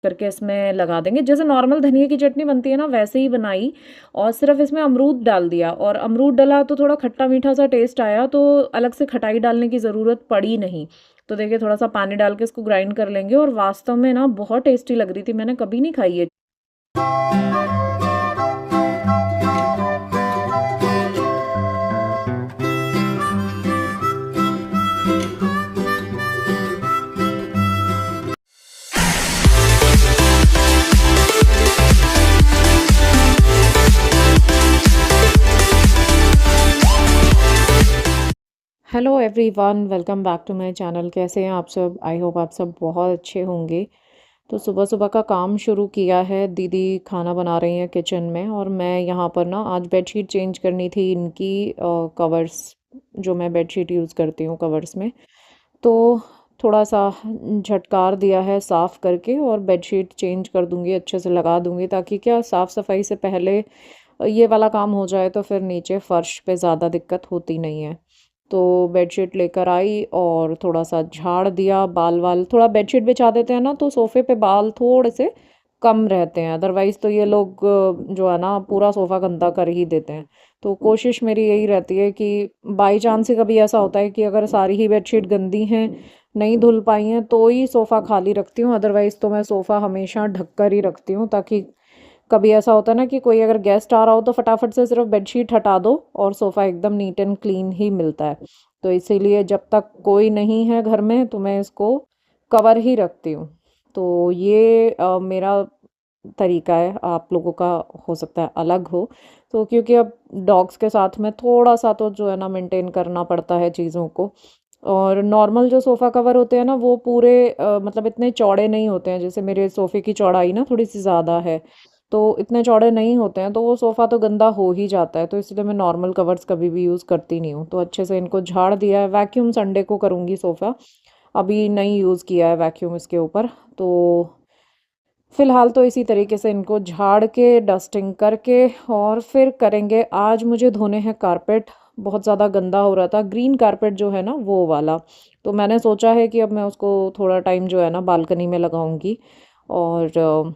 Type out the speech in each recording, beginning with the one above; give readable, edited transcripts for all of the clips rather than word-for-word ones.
करके इसमें लगा देंगे। जैसे नॉर्मल धनिया की चटनी बनती है ना, वैसे ही बनाई और सिर्फ़ इसमें अमरूद डाल दिया और अमरूद डला तो थोड़ा खट्टा-मीठा सा टेस्ट आया, तो अलग से खटाई डालने की ज़रूरत पड़ी नहीं। तो देखिए थोड़ा-सा पानी डाल के इसको ग्राइंड कर लेंगे और वास्तव में ना बहुत टेस्टी लग रही थी, मैंने कभी नहीं खाई है। Hello everyone, welcome back to my channel. कैसे हैं आप सब? आई होप आप सब बहुत अच्छे होंगे। तो सुबह सुबह का काम शुरू किया है, दीदी खाना बना रही हैं किचन में और मैं यहाँ पर ना आज बेडशीट चेंज करनी थी इनकी, कवर्स जो मैं बेडशीट यूज़ करती हूँ कवर्स में। तो थोड़ा सा झटकार दिया है साफ़ करके और बेडशीट चेंज कर दूँगी, अच्छे से लगा दूँगी ताकि क्या साफ़ सफाई से पहले ये वाला काम हो जाए तो फिर नीचे फ़र्श पे ज़्यादा दिक्कत होती नहीं है। तो बेडशीट लेकर आई और थोड़ा-सा झाड़ दिया, बाल-वाल थोड़ा बेडशीट बिछा देते हैं ना तो सोफ़े पे बाल थोड़े से कम रहते हैं, अदरवाइज़ तो ये लोग जो है ना पूरा सोफ़ा गंदा कर ही देते हैं। तो कोशिश मेरी यही रहती है कि बाई चांस ही कभी ऐसा होता है कि अगर सारी ही बेडशीट गंदी हैं, नहीं धुल पाई हैं, तो ही सोफ़ा खाली रखती हूँ, अदरवाइज़ तो मैं सोफ़ा हमेशा ढक कर ही रखती हूँ ताकि कभी ऐसा होता है ना कि कोई अगर गेस्ट आ रहा हो तो फटाफट से सिर्फ बेडशीट हटा दो और सोफ़ा एकदम नीट एंड क्लीन ही मिलता है। तो इसीलिए जब तक कोई नहीं है घर में तो मैं इसको कवर ही रखती हूँ। तो ये मेरा तरीका है, आप लोगों का हो सकता है अलग हो। तो क्योंकि अब डॉग्स के साथ में थोड़ा-सा तो जो है ना मेंटेन करना पड़ता है चीज़ों को। और नॉर्मल जो सोफ़ा कवर होते हैं ना वो पूरे मतलब इतने चौड़े नहीं होते हैं, जैसे मेरे सोफ़े की चौड़ाई ना थोड़ी-सी ज़्यादा है। तो इतने चौड़े नहीं होते हैं तो वो सोफ़ा तो गंदा हो ही जाता है, तो इसलिए मैं नॉर्मल कवर्स कभी भी यूज़ करती नहीं हूँ। तो अच्छे से इनको झाड़ दिया है, वैक्यूम संडे को करूँगी सोफ़ा, अभी नहीं यूज़ किया है वैक्यूम इसके ऊपर। तो फ़िलहाल तो इसी तरीके से इनको झाड़ के डस्टिंग करके और फिर करेंगे। आज मुझे धोने हैं कारपेट, बहुत ज़्यादा गंदा हो रहा था, ग्रीन कारपेट जो है ना वो वाला। तो मैंने सोचा है कि अब मैं उसको थोड़ा टाइम जो है ना बालकनी में लगाऊंगी और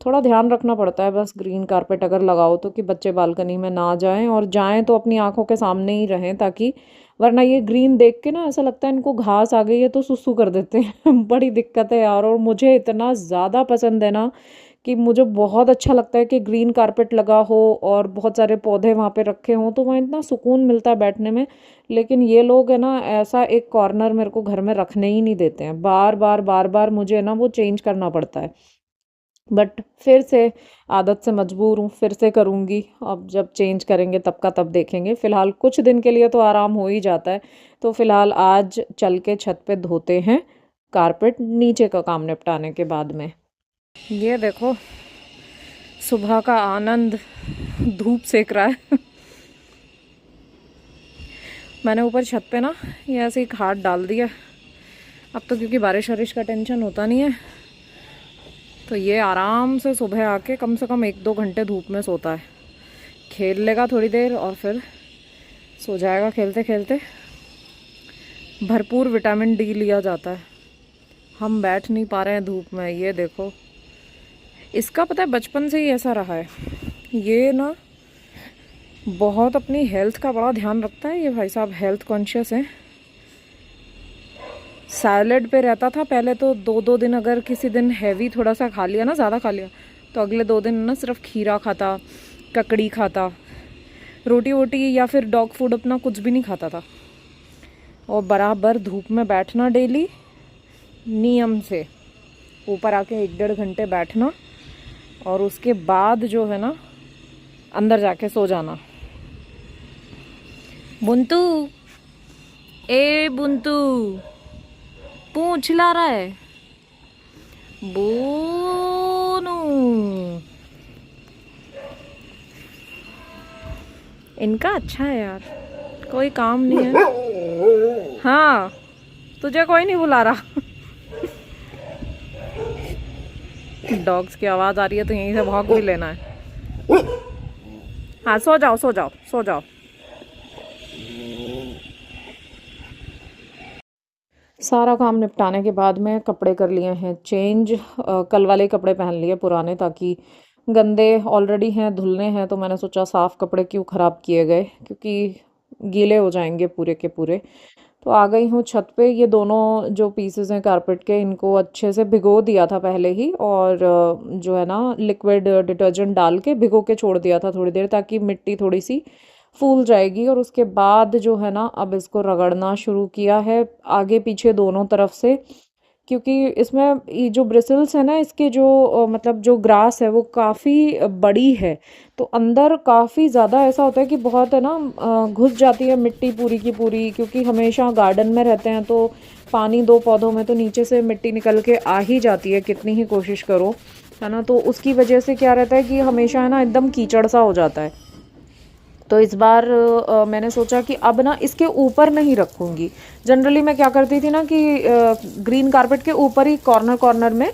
थोड़ा ध्यान रखना पड़ता है बस ग्रीन कारपेट अगर लगाओ तो कि बच्चे बालकनी में ना जाएं और जाएं तो अपनी आंखों के सामने ही रहें, ताकि वरना ये ग्रीन देख के ना ऐसा लगता है इनको घास आ गई है तो सुसु कर देते हैं बड़ी दिक्कत है यार। और मुझे इतना ज़्यादा पसंद है ना कि मुझे बहुत अच्छा लगता है कि ग्रीन कारपेट लगा हो और बहुत सारे पौधे वहाँ पे रखे हों तो वहाँ इतना सुकून मिलता है बैठने में। लेकिन ये लोग है ना ऐसा एक कॉर्नर मेरे को घर में रखने ही नहीं देते हैं, बार बार बार बार मुझे ना वो चेंज करना पड़ता है। बट फिर से आदत से मजबूर हूँ, फिर से करूँगी। अब जब चेंज करेंगे तब का तब देखेंगे, फ़िलहाल कुछ दिन के लिए तो आराम हो ही जाता है। तो फ़िलहाल आज चल के छत पे धोते हैं कारपेट, नीचे का काम निपटाने के बाद में। ये देखो सुबह का आनंद, धूप सेक रहा है मैंने ऊपर छत पे ना ये ऐसे ही खाद डाल दिया। अब तो क्योंकि बारिश वारिश का टेंशन होता नहीं है तो ये आराम से सुबह आके कम से कम 1-2 घंटे धूप में सोता है, खेल लेगा थोड़ी देर और फिर सो जाएगा खेलते खेलते। भरपूर विटामिन डी लिया जाता है। हम बैठ नहीं पा रहे हैं धूप में, ये देखो। इसका पता है बचपन से ही ऐसा रहा है, ये ना बहुत अपनी हेल्थ का बड़ा ध्यान रखता है ये भाई साहब, हेल्थ कॉन्शियस है। सैलेड पे रहता था पहले, तो 2-2 दिन अगर किसी दिन हैवी थोड़ा सा खा लिया ना, ज़्यादा खा लिया, तो अगले 2 दिन ना सिर्फ खीरा खाता, ककड़ी खाता, रोटी वोटी या फिर डॉग फूड अपना कुछ भी नहीं खाता था। और बराबर धूप में बैठना डेली नियम से, ऊपर आके 1-1.5 घंटे बैठना और उसके बाद जो है ना अंदर जाके सो जाना। बुंतू, ए बुंतू, पूंछ ला रहा है बोनू। इनका अच्छा है यार, कोई काम नहीं है। हाँ, तुझे कोई नहीं बुला रहा डॉग्स की आवाज़ आ रही है तो यहीं से भाग भी लेना है। हाँ सो जाओ सो जाओ सो जाओ। सारा काम निपटाने के बाद में कपड़े कर लिए हैं चेंज। कल वाले कपड़े पहन लिए पुराने, ताकि गंदे ऑलरेडी हैं, धुलने हैं, तो मैंने सोचा साफ़ कपड़े क्यों ख़राब किए गए, क्योंकि गीले हो जाएंगे पूरे के पूरे। तो आ गई हूँ छत पे। ये दोनों जो पीसेस हैं कारपेट के, इनको अच्छे से भिगो दिया था पहले ही, और जो है ना लिक्विड डिटर्जेंट डाल के भिगो के छोड़ दिया था थोड़ी देर, ताकि मिट्टी थोड़ी सी फूल जाएगी। और उसके बाद जो है ना अब इसको रगड़ना शुरू किया है आगे पीछे दोनों तरफ से, क्योंकि इसमें ये जो ब्रिसल्स है ना इसके जो मतलब जो ग्रास है वो काफ़ी बड़ी है, तो अंदर काफ़ी ज़्यादा ऐसा होता है कि बहुत है ना घुस जाती है मिट्टी पूरी की पूरी, क्योंकि हमेशा गार्डन में रहते हैं तो पानी दो पौधों में, तो नीचे से मिट्टी निकल के आ ही जाती है कितनी ही कोशिश करो, है ना। तो उसकी वजह से क्या रहता है कि हमेशा है ना एकदम कीचड़ सा हो जाता है। तो इस बार मैंने सोचा कि अब ना इसके ऊपर नहीं रखूँगी। जनरली मैं क्या करती थी ना कि ग्रीन कारपेट के ऊपर ही कॉर्नर कॉर्नर में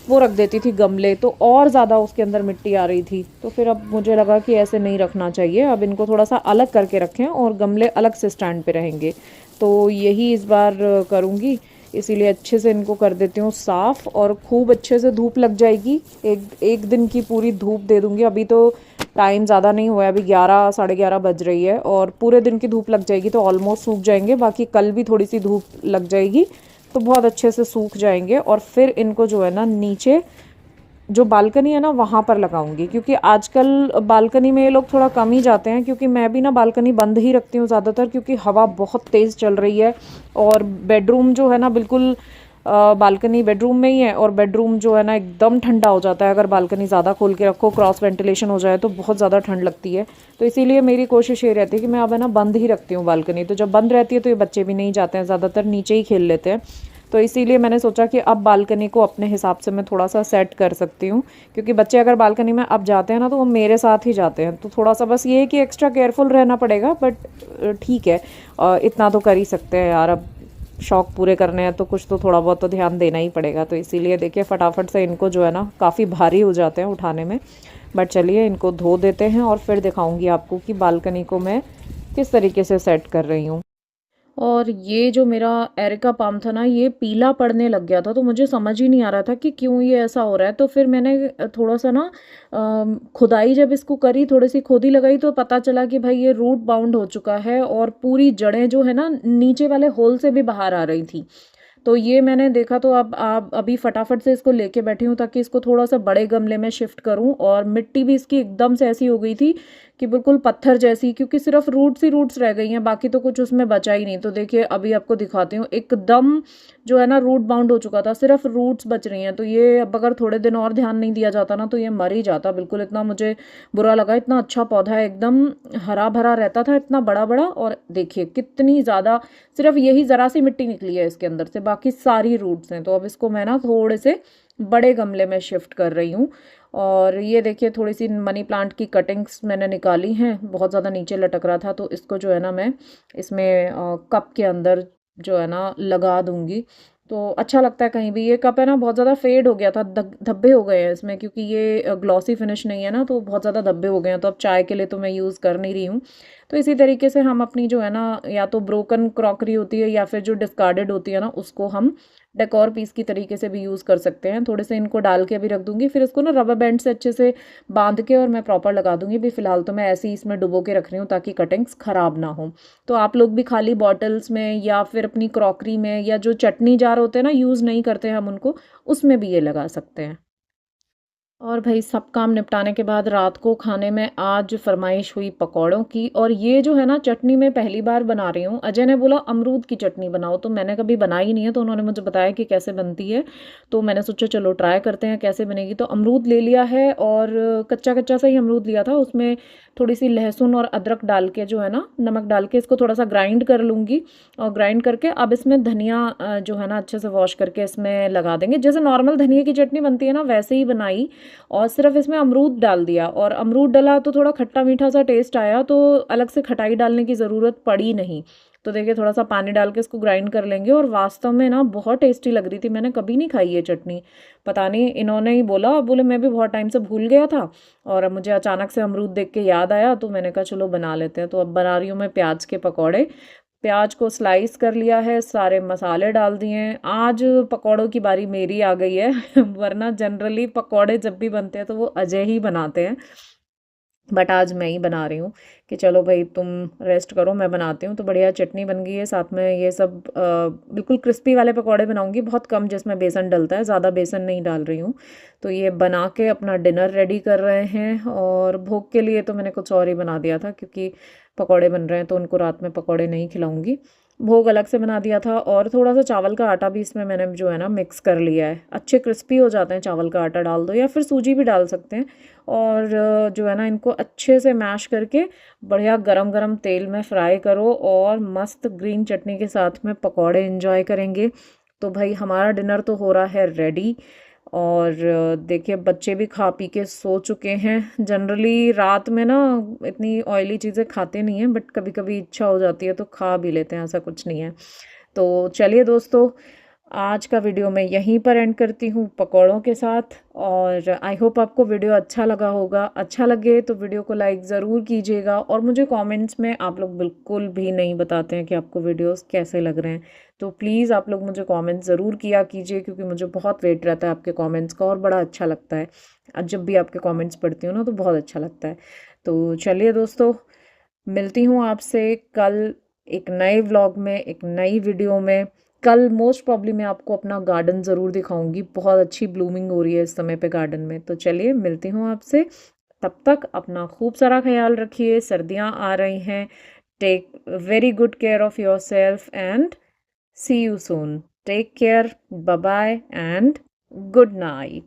वो रख देती थी गमले, तो और ज़्यादा उसके अंदर मिट्टी आ रही थी। तो फिर अब मुझे लगा कि ऐसे नहीं रखना चाहिए, अब इनको थोड़ा सा अलग करके रखें और गमले अलग से स्टैंड पे रहेंगे। तो यही इस बार करूँगी, इसीलिए अच्छे से इनको कर देती हूँ साफ़, और खूब अच्छे से धूप लग जाएगी। एक दिन की पूरी धूप दे दूँगी। अभी तो टाइम ज़्यादा नहीं हुआ है, अभी 11 साढ़े 11 बज रही है, और पूरे दिन की धूप लग जाएगी तो ऑलमोस्ट सूख जाएंगे। बाकी कल भी थोड़ी सी धूप लग जाएगी तो बहुत अच्छे से सूख जाएंगे। और फिर इनको जो है ना नीचे जो बालकनी है ना वहाँ पर लगाऊंगी, क्योंकि आजकल बालकनी में ये लोग थोड़ा कम ही जाते हैं, क्योंकि मैं भी ना बालकनी बंद ही रखती हूँ ज़्यादातर, क्योंकि हवा बहुत तेज़ चल रही है। और बेडरूम जो है ना बिल्कुल बालकनी बेडरूम में ही है, और बेडरूम जो है ना एकदम ठंडा हो जाता है अगर बालकनी ज़्यादा खोल के रखो, क्रॉस वेंटिलेशन हो जाए तो बहुत ज़्यादा ठंड लगती है। तो इसीलिए मेरी कोशिश ये रहती है कि मैं अब है ना बंद ही रखती हूँ बालकनी। तो जब बंद रहती है तो ये बच्चे भी नहीं जाते हैं, ज़्यादातर नीचे ही खेल लेते हैं। तो इसीलिए मैंने सोचा कि अब बालकनी को अपने हिसाब से मैं थोड़ा सा सेट कर सकती हूँ, क्योंकि बच्चे अगर बालकनी में अब जाते हैं ना तो वो मेरे साथ ही जाते हैं। तो थोड़ा सा बस ये है कि एक्स्ट्रा केयरफुल रहना पड़ेगा, बट ठीक है, इतना तो कर ही सकते हैं यार। अब शौक पूरे करने हैं तो कुछ तो थोड़ा बहुत तो ध्यान देना ही पड़ेगा। तो इसीलिए देखिए फटाफट से इनको जो है ना काफ़ी भारी हो जाते हैं उठाने में, बट चलिए इनको धो देते हैं और फिर दिखाऊंगी आपको कि बालकनी को मैं किस तरीके से सेट कर रही हूँ। और ये जो मेरा एरिका पाम था ना ये पीला पड़ने लग गया था, तो मुझे समझ ही नहीं आ रहा था कि क्यों ये ऐसा हो रहा है। तो फिर मैंने थोड़ा सा ना खुदाई जब इसको करी, थोड़ी सी खोदी लगाई, तो पता चला कि भाई ये रूट बाउंड हो चुका है, और पूरी जड़ें जो है ना नीचे वाले होल से भी बाहर आ रही थी। तो ये मैंने देखा, तो अब आप अभी फटाफट से इसको लेके बैठी हूँ ताकि इसको थोड़ा सा बड़े गमले में शिफ्ट करूँ। और मिट्टी भी इसकी एकदम से ऐसी हो गई थी कि बिल्कुल पत्थर जैसी, क्योंकि सिर्फ रूट्स ही रूट्स रह गई हैं, बाकी तो कुछ उसमें बचा ही नहीं। तो देखिए अभी आपको दिखाती हूँ, एकदम जो है ना रूट बाउंड हो चुका था, सिर्फ रूट्स बच रही हैं। तो ये अब अगर थोड़े दिन और ध्यान नहीं दिया जाता ना तो ये मर ही जाता बिल्कुल। इतना मुझे बुरा लगा, इतना अच्छा पौधा है, एकदम हरा भरा रहता था, इतना बड़ा बड़ा। और देखिए कितनी ज़्यादा, सिर्फ यही ज़रा सी मिट्टी निकली है इसके अंदर से, बाकी सारी रूट्स हैं। तो अब इसको मैं ना थोड़े से बड़े गमले में शिफ्ट कर रही हूँ। और ये देखिए थोड़ी सी मनी प्लांट की कटिंग्स मैंने निकाली हैं, बहुत ज़्यादा नीचे लटक रहा था, तो इसको जो है ना मैं इसमें कप के अंदर जो है ना लगा दूंगी। तो अच्छा लगता है। कहीं भी ये कप है ना बहुत ज़्यादा फेड हो गया था, धब्बे हो गए हैं इसमें, क्योंकि ये ग्लॉसी फिनिश नहीं है ना, तो बहुत ज़्यादा धब्बे हो गए हैं। तो अब चाय के लिए तो मैं यूज़ कर नहीं रही हूँ। तो इसी तरीके से हम अपनी जो है ना या तो ब्रोकन क्रॉकरी होती है या फिर जो डिस्कार्डेड होती है ना उसको हम डेकोर पीस की तरीके से भी यूज़ कर सकते हैं। थोड़े से इनको डाल के अभी रख दूंगी, फिर इसको ना रबर बैंड से अच्छे से बांध के और मैं प्रॉपर लगा दूंगी। भी फिलहाल तो मैं ऐसे ही इसमें डुबो के रख रही हूँ ताकि कटिंग्स ख़राब ना हो। तो आप लोग भी खाली बॉटल्स में या फिर अपनी क्रॉकरी में, या जो चटनी जार होते हैं ना यूज़ नहीं करते हम उनको, उसमें भी ये लगा सकते हैं। और भाई सब काम निपटाने के बाद रात को खाने में आज फरमाइश हुई पकौड़ों की। और ये जो है ना चटनी मैं पहली बार बना रही हूँ। अजय ने बोला अमरूद की चटनी बनाओ, तो मैंने कभी बनाई नहीं है, तो उन्होंने मुझे बताया कि कैसे बनती है। तो मैंने सोचा चलो ट्राई करते हैं कैसे बनेगी। तो अमरूद ले लिया है, और कच्चा कच्चा सा ही अमरूद लिया था, उसमें थोड़ी सी लहसुन और अदरक डाल के जो है ना नमक डाल के इसको थोड़ा सा ग्राइंड कर लूँगी। और ग्राइंड करके अब इसमें धनिया जो है ना अच्छे से वॉश करके इसमें लगा देंगे, जैसे नॉर्मल धनिया की चटनी बनती है ना वैसे ही बनाई। और सिर्फ इसमें अमरूद डाल दिया, और अमरूद डाला तो थोड़ा खट्टा मीठा सा टेस्ट आया, तो अलग से खटाई डालने की ज़रूरत पड़ी नहीं। तो देखिए थोड़ा सा पानी डाल के इसको ग्राइंड कर लेंगे। और वास्तव में ना बहुत टेस्टी लग रही थी, मैंने कभी नहीं खाई ये चटनी। पता नहीं इन्होंने ही बोला, बोले मैं भी बहुत टाइम से भूल गया था, और अब मुझे अचानक से अमरूद देख के याद आया, तो मैंने कहा चलो बना लेते हैं। तो अब बना रही हूँ मैं प्याज के पकौड़े। प्याज को स्लाइस कर लिया है, सारे मसाले डाल दिए हैं। आज पकौड़ों की बारी मेरी आ गई है वरना जनरली पकौड़े जब भी बनते हैं तो वो अजय ही बनाते हैं, बट आज मैं ही बना रही हूँ कि चलो भाई तुम रेस्ट करो, मैं बनाती हूँ। तो बढ़िया चटनी बन गई है, साथ में ये सब बिल्कुल क्रिस्पी वाले पकौड़े बनाऊंगी, बहुत कम जिसमें बेसन डलता है, ज़्यादा बेसन नहीं डाल रही हूँ। तो ये बना के अपना डिनर रेडी कर रहे हैं। और भोग के लिए तो मैंने कुछ और ही बना दिया था, क्योंकि पकौड़े बन रहे हैं तो उनको रात में पकौड़े नहीं खिलाऊंगी। भोग अलग से बना दिया था। और थोड़ा सा चावल का आटा भी इसमें मैंने जो है ना मिक्स कर लिया है, अच्छे क्रिस्पी हो जाते हैं। चावल का आटा डाल दो या फिर सूजी भी डाल सकते हैं। और जो है ना इनको अच्छे से मैश करके बढ़िया गरम गरम तेल में फ्राई करो और मस्त ग्रीन चटनी के साथ में पकौड़े एंजॉय करेंगे। तो भाई हमारा डिनर तो हो रहा है रेडी। और देखिए बच्चे भी खा पी के सो चुके हैं। जनरली रात में ना इतनी ऑयली चीज़ें खाते नहीं हैं, बट कभी कभी इच्छा हो जाती है तो खा भी लेते हैं, ऐसा कुछ नहीं है। तो चलिए दोस्तों, आज का वीडियो मैं यहीं पर एंड करती हूँ पकौड़ों के साथ। और आई होप आपको वीडियो अच्छा लगा होगा। अच्छा लगे तो वीडियो को लाइक ज़रूर कीजिएगा। और मुझे कमेंट्स में आप लोग बिल्कुल भी नहीं बताते हैं कि आपको वीडियोस कैसे लग रहे हैं, तो प्लीज़ आप लोग मुझे कमेंट्स ज़रूर किया कीजिए, क्योंकि मुझे बहुत वेट रहता है आपके कमेंट्स का और बड़ा अच्छा लगता है। आज जब भी आपके कमेंट्स पढ़ती हूँ ना तो बहुत अच्छा लगता है। तो चलिए दोस्तों, मिलती हूँ आपसे कल एक नए व्लॉग में, एक नई वीडियो में। कल मोस्ट प्रॉब्ली मैं आपको अपना गार्डन ज़रूर दिखाऊंगी, बहुत अच्छी ब्लूमिंग हो रही है इस समय पे गार्डन में। तो चलिए मिलती हूँ आपसे, तब तक अपना खूब सारा ख्याल रखिए, सर्दियाँ आ रही हैं। Take very good care of your self and see you soon. Take care, bye bye and good night.